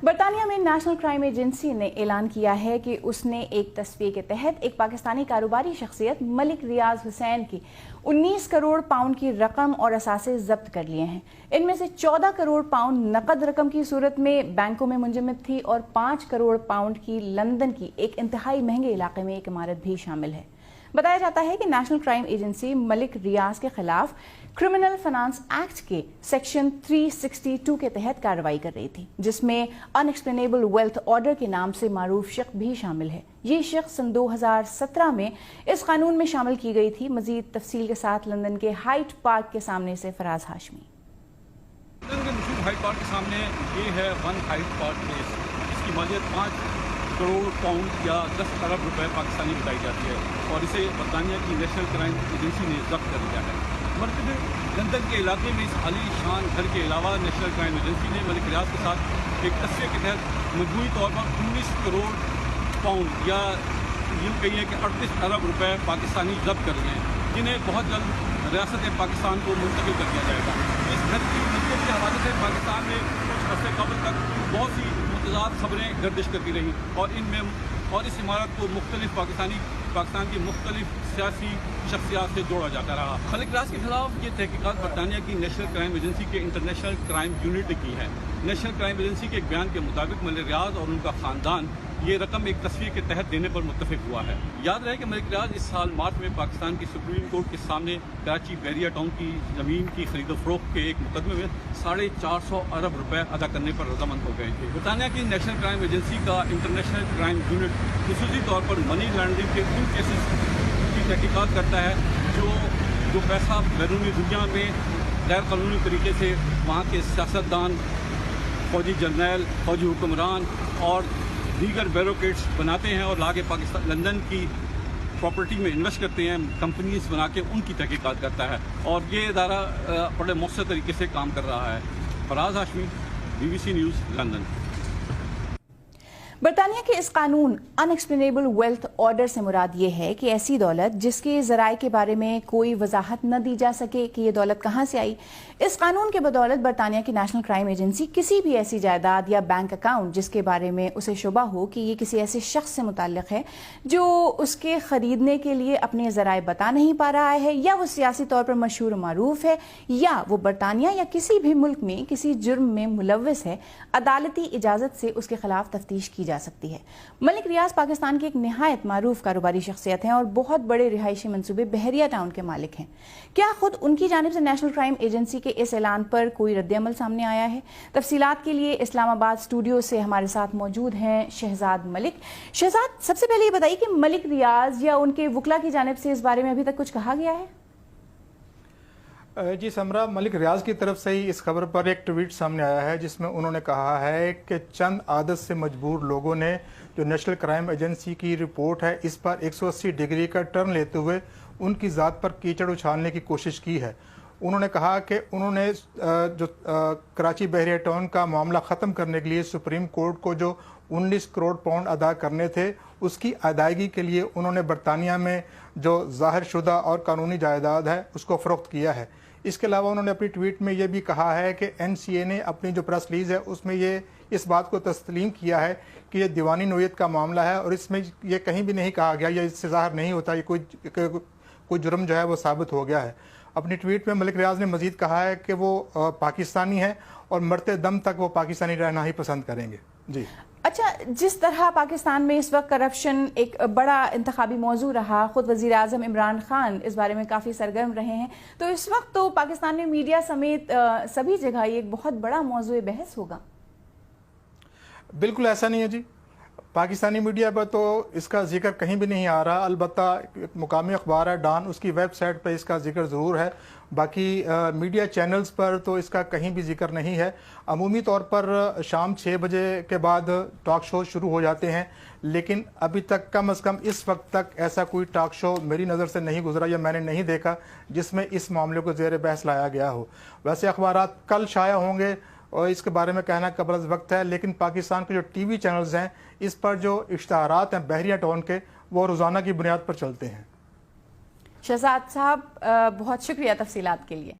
برطانیہ میں national crime agency نے اعلان کیا ہے کہ اس نے ایک تصفیے کے تحت ایک پاکستانی کاروباری شخصیت ملک ریاض حسین کی 19 کروڑ پاؤنڈ کی رقم اور اثاثے ضبط کر لیے ہیں۔ ان میں سے 14 کروڑ پاؤنڈ نقد رقم کی صورت میں بینکوں میں منجمد تھی اور 5 کروڑ پاؤنڈ کی لندن کی ایک انتہائی مہنگے علاقے میں ایک عمارت بھی شامل ہے۔ بتایا جاتا ہے کہ نیشنل کرائم ایجنسی ملک ریاض کے خلاف کرمنل فنانس ایکٹ کے سیکشن 362 کے تحت کارروائی کر رہی تھی، جس میں ان ایکسپلینیبل ویلتھ آرڈر کے نام سے معروف شخص بھی شامل ہے۔ یہ شخص سن 2017 میں اس قانون میں شامل کی گئی تھی۔ مزید تفصیل کے ساتھ لندن کے ہائٹ پارک کے سامنے سے فراز ہاشمی۔ لندن کے مشہور ہائٹ پارک کے سامنے یہ ہے ون ہائٹ پارک پلیس، جس کی مالیت 5 کروڑ پاؤنڈ یا 10 ارب روپے پاکستانی بتائی جاتی ہے، اور اسے برطانیہ کی نیشنل کرائم ایجنسی نے ضبط کر لیا ہے۔ مرکزی لندن کے علاقے میں اس عالی شان گھر کے علاوہ نیشنل کرائم ایجنسی نے ملک ریاض کے ساتھ ایک تصفیے کے تحت مجموعی طور پر 19 کروڑ پاؤنڈ یا یوں کہیے کہ 38 ارب روپے پاکستانی ضبط کر لیے ہیں، جنہیں بہت جلد ریاست پاکستان کو منتقل کر دیا جائے گا۔ اس گھر کی ملکیت کے حوالے سے پاکستان میں کچھ عرصے قبل تک بہت سی متضاد خبریں گردش کرتی رہیں، اور اس عمارت کو پاکستان کی مختلف سیاسی شخصیات سے جوڑا جاتا رہا۔ ملک ریاض کے خلاف یہ تحقیقات برطانیہ کی نیشنل کرائم ایجنسی کے انٹرنیشنل کرائم یونٹ نے کی ہے۔ نیشنل کرائم ایجنسی کے ایک بیان کے مطابق ملک ریاض اور ان کا خاندان یہ رقم ایک تصفیے کے تحت دینے پر متفق ہوا ہے۔ یاد رہے کہ ملک ریاض اس سال مارچ میں پاکستان کی سپریم کورٹ کے سامنے کراچی بحریہ ٹاؤن کی زمین کی خرید و فروخت کے ایک مقدمے میں 450 ارب روپے ادا کرنے پر رضامند ہو گئے تھے۔ برطانیہ کی نیشنل کرائم ایجنسی کا انٹرنیشنل کرائم یونٹ خصوصی طور پر منی لانڈرنگ کے ان کیسز کی تحقیقات کرتا ہے جو پیسہ بیرونی دنیا میں غیر قانونی طریقے سے وہاں کے سیاستدان، فوجی جرنیل، فوجی حکمران اور دیگر بیوروکریٹس بناتے ہیں اور لا کے لندن کی پراپرٹی میں انویسٹ کرتے ہیں، کمپنیز بنا کے ان کی تحقیقات کرتا ہے، اور یہ ادارہ بڑے مؤثر طریقے سے کام کر رہا ہے۔ فراز ہاشمی، BBC نیوز، لندن۔ برطانیہ کے اس قانون ان ایکسپلینیبل ویلتھ آرڈر سے مراد یہ ہے کہ ایسی دولت جس کے ذرائع کے بارے میں کوئی وضاحت نہ دی جا سکے کہ یہ دولت کہاں سے آئی۔ اس قانون کے بدولت برطانیہ کی نیشنل کرائم ایجنسی کسی بھی ایسی جائیداد یا بینک اکاؤنٹ جس کے بارے میں اسے شبہ ہو کہ یہ کسی ایسے شخص سے متعلق ہے جو اس کے خریدنے کے لیے اپنے ذرائع بتا نہیں پا رہا ہے، یا وہ سیاسی طور پر مشہور و معروف ہے، یا وہ برطانیہ یا کسی بھی ملک میں کسی جرم میں ملوث ہے، عدالتی اجازت سے اس کے خلاف تفتیش کی جا سکتی ہے۔ ملک ریاض پاکستان کی ایک نہایت معروف کاروباری شخصیت ہیں اور بہت بڑے رہائشی منصوبے بحریہ ٹاؤن کے مالک ہیں۔ کیا خود ان کی جانب سے نیشنل کرائم ایجنسی کے اس اعلان پر کوئی رد عمل سامنے آیا ہے؟ تفصیلات کے لیے اسلام آباد اسٹوڈیو سے ہمارے ساتھ موجود ہیں شہزاد ملک۔ شہزاد، سب سے پہلے یہ بتائیے کہ ملک ریاض یا ان کے وکلا کی جانب سے اس بارے میں ابھی تک کچھ کہا گیا ہے؟ جی سمرا، ملک ریاض کی طرف سے ہی اس خبر پر ایک ٹویٹ سامنے آیا ہے جس میں انہوں نے کہا ہے کہ چند عادت سے مجبور لوگوں نے جو نیشنل کرائم ایجنسی کی رپورٹ ہے اس پر 180 ڈگری کا ٹرن لیتے ہوئے ان کی ذات پر کیچڑ اچھالنے کی کوشش کی ہے۔ انہوں نے کہا کہ انہوں نے جو کراچی بحریہ ٹاؤن کا معاملہ ختم کرنے کے لیے سپریم کورٹ کو جو 19 کروڑ پاؤنڈ ادا کرنے تھے اس کی ادائیگی کے لیے انہوں نے برطانیہ میں جو ظاہر شدہ اور قانونی جائیداد ہے اس کو فروخت کیا ہے۔ اس کے علاوہ انہوں نے اپنی ٹویٹ میں یہ بھی کہا ہے کہ NCA نے اپنی جو پریس ریلیز ہے اس میں اس بات کو تسلیم کیا ہے کہ یہ دیوانی نوعیت کا معاملہ ہے، اور اس میں یہ کہیں بھی نہیں کہا گیا یا اس سے ظاہر نہیں ہوتا یہ کوئی جرم جو ہے وہ ثابت ہو گیا ہے۔ اپنی ٹویٹ میں ملک ریاض نے مزید کہا ہے کہ وہ پاکستانی ہے اور مرتے دم تک وہ پاکستانی رہنا ہی پسند کریں گے۔ جی اچھا، جس طرح پاکستان میں اس وقت کرپشن ایک بڑا انتخابی موضوع رہا، خود وزیر اعظم عمران خان اس بارے میں کافی سرگرم رہے ہیں، تو اس وقت تو پاکستان میں میڈیا سمیت سبھی جگہ یہ ایک بہت بڑا موضوع بحث ہوگا۔ بالکل ایسا نہیں ہے جی، پاکستانی میڈیا پر تو اس کا ذکر کہیں بھی نہیں آ رہا، البتہ مقامی اخبار ہے ڈان، اس کی ویب سائٹ پہ اس کا ذکر ضرور ہے، باقی میڈیا چینلز پر تو اس کا کہیں بھی ذکر نہیں ہے۔ عمومی طور پر شام 6 بجے کے بعد ٹاک شو شروع ہو جاتے ہیں، لیکن ابھی تک کم از کم اس وقت تک ایسا کوئی ٹاک شو میری نظر سے نہیں گزرا یا میں نے نہیں دیکھا جس میں اس معاملے کو زیر بحث لایا گیا ہو۔ ویسے اخبارات کل شائع ہوں گے اور اس کے بارے میں کہنا قبل از وقت ہے، لیکن پاکستان کے جو ٹی وی چینلز ہیں اس پر جو اشتہارات ہیں بحریہ ٹاؤن کے وہ روزانہ کی بنیاد پر چلتے ہیں۔ شہزاد صاحب، بہت شکریہ تفصیلات کے لیے۔